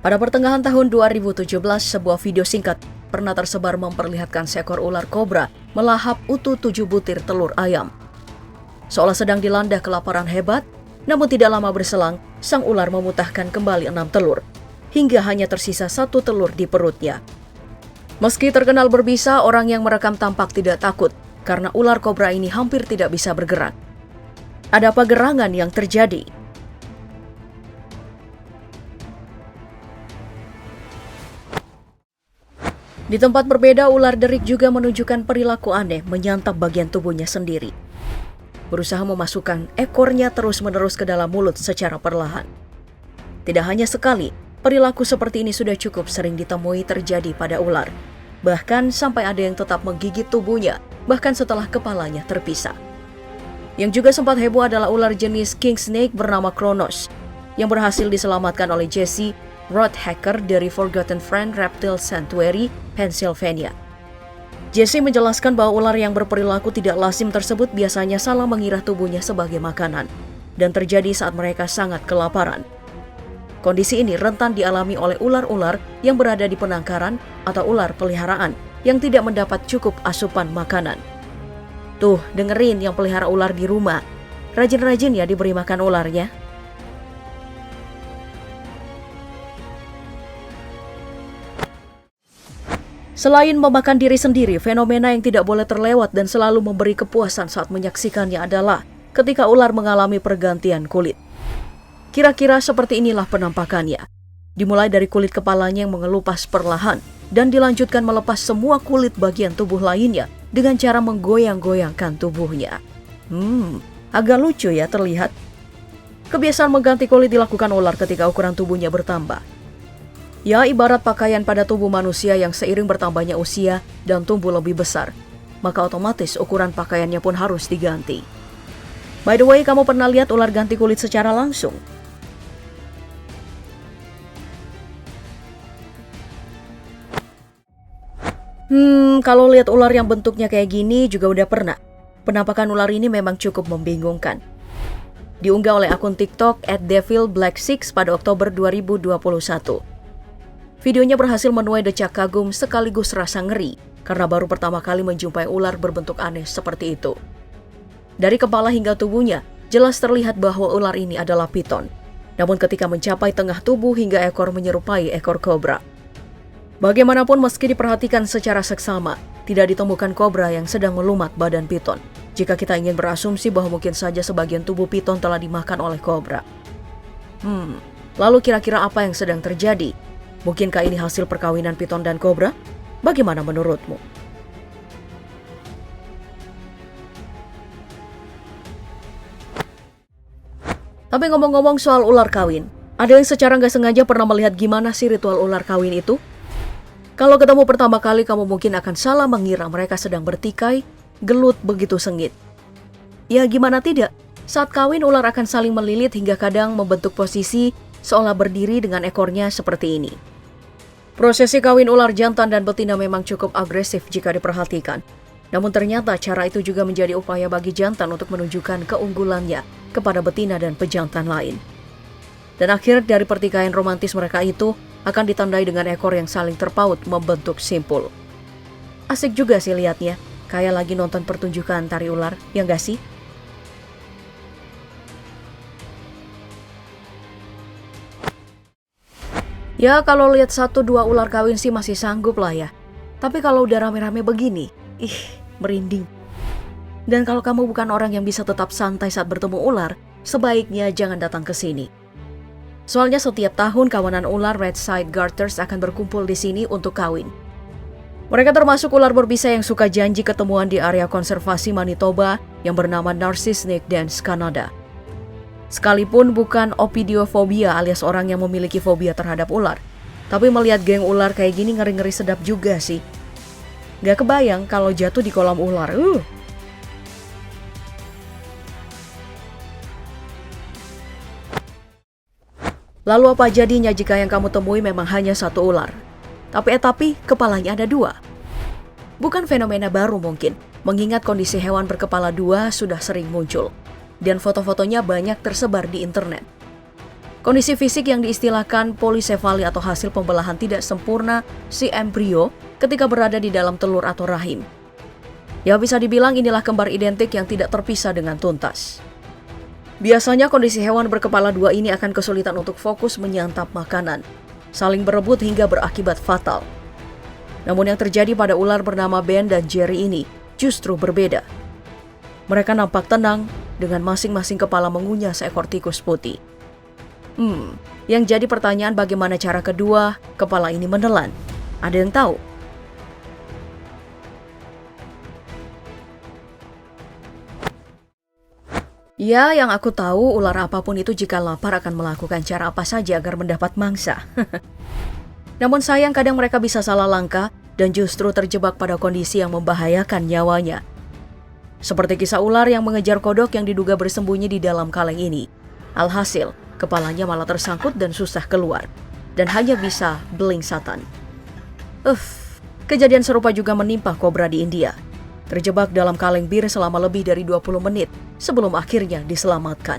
Pada pertengahan tahun 2017, sebuah video singkat pernah tersebar memperlihatkan seekor ular kobra melahap utuh 7 butir telur ayam. Seolah sedang dilanda kelaparan hebat, namun tidak lama berselang, sang ular memutahkan kembali 6 telur, hingga hanya tersisa 1 telur di perutnya. Meski terkenal berbisa, orang yang merekam tampak tidak takut, karena ular kobra ini hampir tidak bisa bergerak. Ada apa gerangan yang terjadi? Di tempat berbeda, ular derik juga menunjukkan perilaku aneh menyantap bagian tubuhnya sendiri. Berusaha memasukkan ekornya terus-menerus ke dalam mulut secara perlahan. Tidak hanya sekali, perilaku seperti ini sudah cukup sering ditemui terjadi pada ular. Bahkan sampai ada yang tetap menggigit tubuhnya, bahkan setelah kepalanya terpisah. Yang juga sempat heboh adalah ular jenis king snake bernama Kronos, yang berhasil diselamatkan oleh Jesse Rothhacker dari Forgotten Friend Reptile Sanctuary, Pennsylvania. Jesse menjelaskan bahwa ular yang berperilaku tidak lazim tersebut biasanya salah mengira tubuhnya sebagai makanan, dan terjadi saat mereka sangat kelaparan. Kondisi ini rentan dialami oleh ular-ular yang berada di penangkaran atau ular peliharaan yang tidak mendapat cukup asupan makanan. Tuh, dengerin yang pelihara ular di rumah. Rajin-rajin ya diberi makan ularnya. Selain memakan diri sendiri, fenomena yang tidak boleh terlewat dan selalu memberi kepuasan saat menyaksikannya adalah ketika ular mengalami pergantian kulit. Kira-kira seperti inilah penampakannya. Dimulai dari kulit kepalanya yang mengelupas perlahan dan dilanjutkan melepas semua kulit bagian tubuh lainnya dengan cara menggoyang-goyangkan tubuhnya. Agak lucu ya terlihat. Kebiasaan mengganti kulit dilakukan ular ketika ukuran tubuhnya bertambah. Ya, ibarat pakaian pada tubuh manusia yang seiring bertambahnya usia dan tumbuh lebih besar, maka otomatis ukuran pakaiannya pun harus diganti. By the way, kamu pernah lihat ular ganti kulit secara langsung? Kalau lihat ular yang bentuknya kayak gini juga udah pernah. Penampakan ular ini memang cukup membingungkan. Diunggah oleh akun TikTok @devilblack6 pada Oktober 2021. Videonya berhasil menuai decak kagum sekaligus rasa ngeri karena baru pertama kali menjumpai ular berbentuk aneh seperti itu. Dari kepala hingga tubuhnya, jelas terlihat bahwa ular ini adalah piton. Namun ketika mencapai tengah tubuh hingga ekor menyerupai ekor kobra. Bagaimanapun meski diperhatikan secara seksama, tidak ditemukan kobra yang sedang melumat badan piton. Jika kita ingin berasumsi bahwa mungkin saja sebagian tubuh piton telah dimakan oleh kobra. Lalu kira-kira apa yang sedang terjadi? Mungkinkah ini hasil perkawinan piton dan kobra? Bagaimana menurutmu? Tapi ngomong-ngomong soal ular kawin, ada yang secara nggak sengaja pernah melihat gimana sih ritual ular kawin itu? Kalau ketemu pertama kali, kamu mungkin akan salah mengira mereka sedang bertikai, gelut begitu sengit. Ya gimana tidak, saat kawin ular akan saling melilit hingga kadang membentuk posisi seolah berdiri dengan ekornya seperti ini. Prosesi kawin ular jantan dan betina memang cukup agresif jika diperhatikan. Namun ternyata cara itu juga menjadi upaya bagi jantan untuk menunjukkan keunggulannya kepada betina dan pejantan lain. Dan akhir dari pertikaian romantis mereka itu akan ditandai dengan ekor yang saling terpaut membentuk simpul. Asik juga sih lihatnya, kayak lagi nonton pertunjukan tari ular, ya nggak sih? Ya kalau lihat 1-2 ular kawin sih masih sanggup lah ya. Tapi kalau udah rame-rame begini, merinding. Dan kalau kamu bukan orang yang bisa tetap santai saat bertemu ular, sebaiknya jangan datang ke sini. Soalnya setiap tahun kawanan ular red-side garters akan berkumpul di sini untuk kawin. Mereka termasuk ular berbisa yang suka janji ketemuan di area konservasi Manitoba yang bernama Narcissus Snake Dance, Kanada. Sekalipun bukan opidiofobia alias orang yang memiliki fobia terhadap ular, tapi melihat geng ular kayak gini ngeri-ngeri sedap juga sih. Gak kebayang kalau jatuh di kolam ular. Lalu apa jadinya jika yang kamu temui memang hanya 1 ular? Tapi kepalanya ada 2. Bukan fenomena baru mungkin, mengingat kondisi hewan berkepala 2 sudah sering muncul. Dan foto-fotonya banyak tersebar di internet. Kondisi fisik yang diistilahkan polisefali atau hasil pembelahan tidak sempurna si embrio ketika berada di dalam telur atau rahim. Ya bisa dibilang inilah kembar identik yang tidak terpisah dengan tuntas. Biasanya kondisi hewan berkepala dua ini akan kesulitan untuk fokus menyantap makanan, saling berebut hingga berakibat fatal. Namun yang terjadi pada ular bernama Ben dan Jerry ini justru berbeda. Mereka nampak tenang dengan masing-masing kepala mengunyah seekor tikus putih. Yang jadi pertanyaan bagaimana cara kedua kepala ini menelan? Ada yang tahu? Ya, yang aku tahu ular apapun itu jika lapar akan melakukan cara apa saja agar mendapat mangsa. Namun sayang kadang mereka bisa salah langkah dan justru terjebak pada kondisi yang membahayakan nyawanya. Seperti kisah ular yang mengejar kodok yang diduga bersembunyi di dalam kaleng ini. Alhasil, kepalanya malah tersangkut dan susah keluar. Dan hanya bisa belingsatan. Kejadian serupa juga menimpa kobra di India. Terjebak dalam kaleng bir selama lebih dari 20 menit sebelum akhirnya diselamatkan.